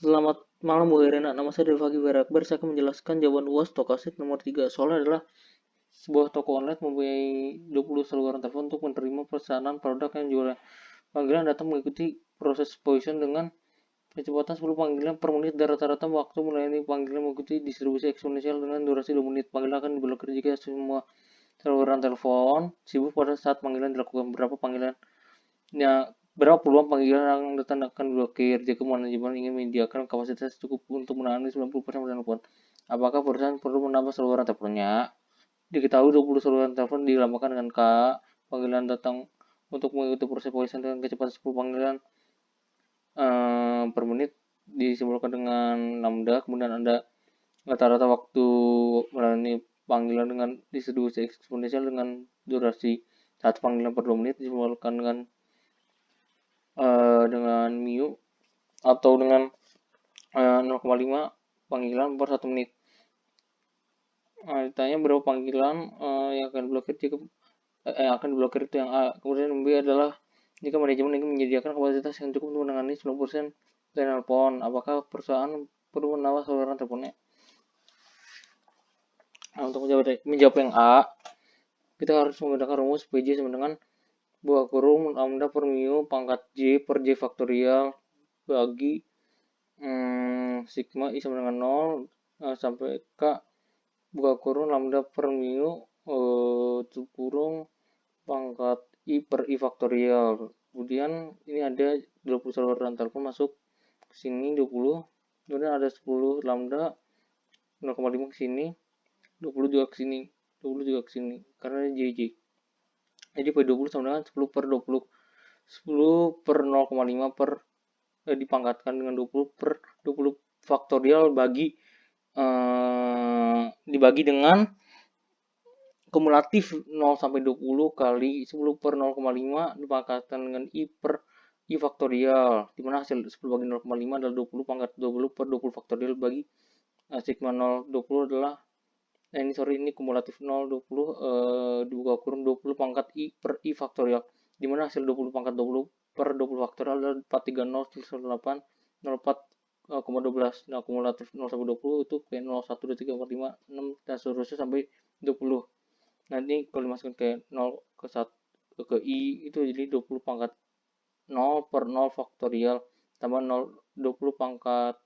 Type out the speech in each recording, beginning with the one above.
Selamat malam Bu Herena, nama saya Devagi Barakbar. Saya akan menjelaskan jawaban UAS Stokastik nomor 3. Soalnya adalah sebuah toko online mempunyai 20 saluran telepon untuk menerima pesanan produk yang dijualnya. Panggilan datang mengikuti proses position dengan kecepatan 10 panggilan per menit dan rata-rata waktu melayani panggilan mengikuti distribusi eksponensial dengan durasi 2 menit. Panggilan akan diblokir jika semua saluran telepon sibuk pada saat panggilan dilakukan. Berapa peluang panggilan yang datang akan diblokir jika manajemen ingin menyediakan kapasitas cukup untuk menangani 90% telepon? Apakah perusahaan perlu menambah saluran teleponnya? Diketahui 20 saluran telepon dilambangkan dengan K. Panggilan datang untuk mengikuti proses pemeriksaan dengan kecepatan 10 panggilan per menit disimpulkan dengan lambda. Kemudian ada rata-rata waktu melayani panggilan dengan distribusi eksponensial dengan durasi 1 panggilan per 2 menit disimpulkan dengan mu atau dengan 0,5 panggilan per 1 menit. Ditanya berapa panggilan yang akan diblokir jika itu yang A. Kemudian B adalah jika manajemen ingin menyediakan kapasitas yang cukup untuk menangani 90% telepon, apakah perusahaan perlu menambah saluran teleponnya? Untuk menjawab yang A, kita harus menggunakan rumus PJ sama dengan buah kurung lambda per mu pangkat J per J faktorial bagi sigma I sama dengan 0 sampai K buka kurung lambda per mu kurung pangkat I per I faktorial. Kemudian ini ada 20 saluran telepon masuk ke sini 20, kemudian ada 10 lambda 0,5 ke sini, 20 juga ke sini, 20 juga ke sini karena ini JJ. Jadi P20 sama dengan 10 per 20, 10 per 0,5 per dipangkatkan dengan 20 per 20 faktorial dibagi dengan kumulatif 0 sampai 20 kali 10 per 0,5 dipangkatkan dengan I per I faktorial, dimana hasil 10 bagi 0,5 adalah 20 pangkat 20 per 20 faktorial bagi sigma 0 20 adalah ini kumulatif 0 20 dibuka kurung 20 pangkat I per I faktorial, dimana hasil 20 pangkat 20 per 20 faktorial adalah 430 98 04,12. Nah, kumulatif 0 sampai 20 itu kayak 0 1 2 3 4 5 6 dan seterusnya sampai 20. Nanti kalau dimasukkan ke 0 ke 1 ke I itu jadi 20 pangkat 0 per 0 faktorial tambah 0 20 pangkat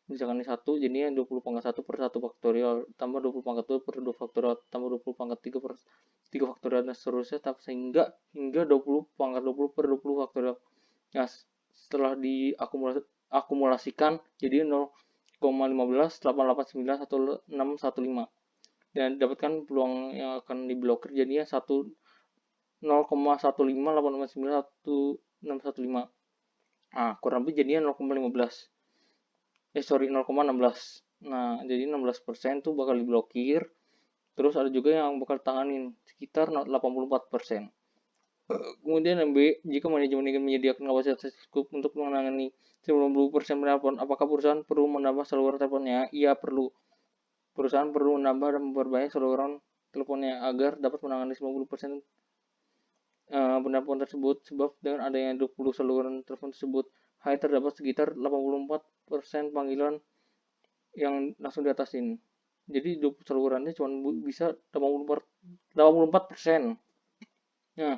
misalkan ini 1 jadinya 20 pangkat 1 per 1 faktorial tambah 20 pangkat 2 per 2 faktorial tambah 20 pangkat 3 per 3 faktorial dan seterusnya hingga 20 pangkat 20 per 20 faktorial. Nah, setelah diakumulasikan jadi 0,15 889 atau 615 dan dapatkan peluang yang akan diblokir jadinya 0,158891615. Nah, kurang lebih jadinya 0,15. 0,16. Nah, jadi 16% tuh bakal diblokir. Terus ada juga yang bakal tanganin sekitar 84%. Kemudian yang B, jika manajemen ingin menyediakan kapasitas cukup untuk menangani 90% penelpon, apakah perusahaan perlu menambah saluran teleponnya? Iya, perlu. Perusahaan perlu menambah dan memperbanyak saluran teleponnya agar dapat menangani 90% penelpon tersebut, sebab dengan adanya 20 saluran telepon tersebut hanya terdapat sekitar 84% panggilan yang langsung diatasin. Jadi 20 salurannya cuma bisa 84%. Nah,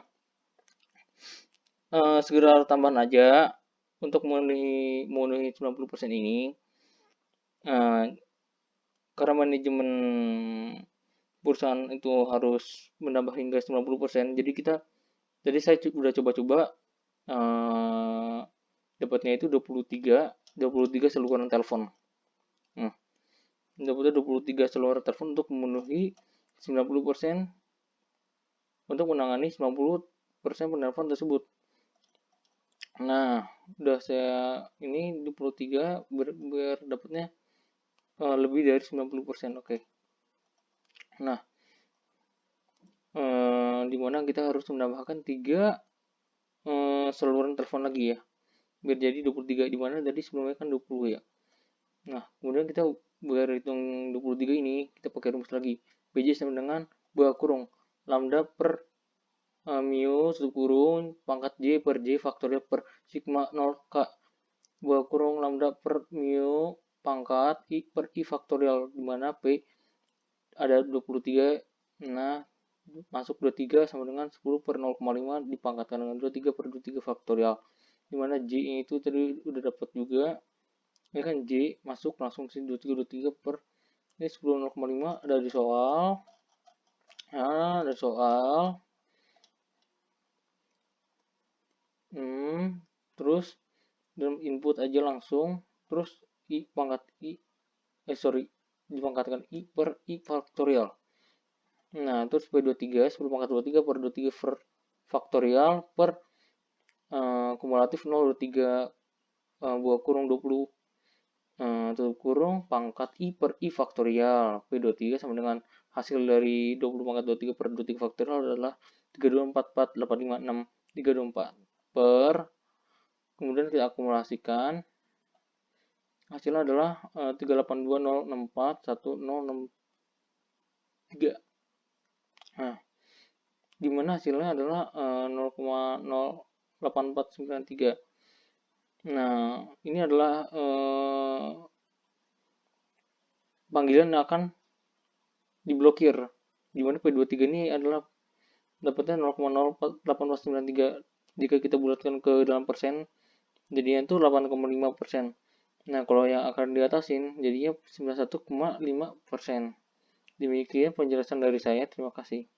segera tambahan aja untuk memenuhi 90% ini. Karena manajemen perusahaan itu harus menambah hingga 90%, jadi saya udah coba-coba dapatnya itu 23 saluran telepon. Dapatnya 23 saluran telepon untuk memenuhi 90% untuk menangani 90% penelpon tersebut. Nah, udah saya ini 23 biar dapatnya lebih dari 90%. Oke. Nah, dimana kita harus menambahkan 3 saluran telepon lagi ya, biar jadi 23, dimana tadi sebelumnya kan 20 ya. Nah, kemudian kita biar hitung 23 ini kita pakai rumus lagi, PJ sama dengan buka kurung lambda per mu satu kurung pangkat J per J faktorial per sigma 0 K buah kurung lambda per mu pangkat I per I faktorial, di mana P ada 23, nah masuk 23 sama dengan 10 per 0,5 dipangkatkan dengan 23 per 23 faktorial, dimana J itu tadi udah dapat juga, ini kan J masuk langsung sini 23 per ini 10 0,5 ada di soal. Nah, ada soal. Terus dalam input aja langsung, terus I pangkat I, dipangkatkan I per I faktorial. Nah, terus P23, 10 pangkat 23 per 23 per faktorial per kumulatif 0, 23 buah kurung 20 tutup kurung pangkat I per I faktorial. P23 sama dengan hasil dari 20 pangkat 23 per 23 faktorial adalah 3244, 856, 324 per, kemudian kita akumulasikan, hasilnya adalah 382.064.1063. Nah, dimana hasilnya adalah 0,08493. Nah, ini adalah panggilan yang akan diblokir, dimana P23 ini adalah dapatnya 0,08493. Jika kita bulatkan ke dalam persen, jadinya itu 8,5%. Nah, kalau yang akan diatasin jadinya 91,5%. Demikian penjelasan dari saya. Terima kasih.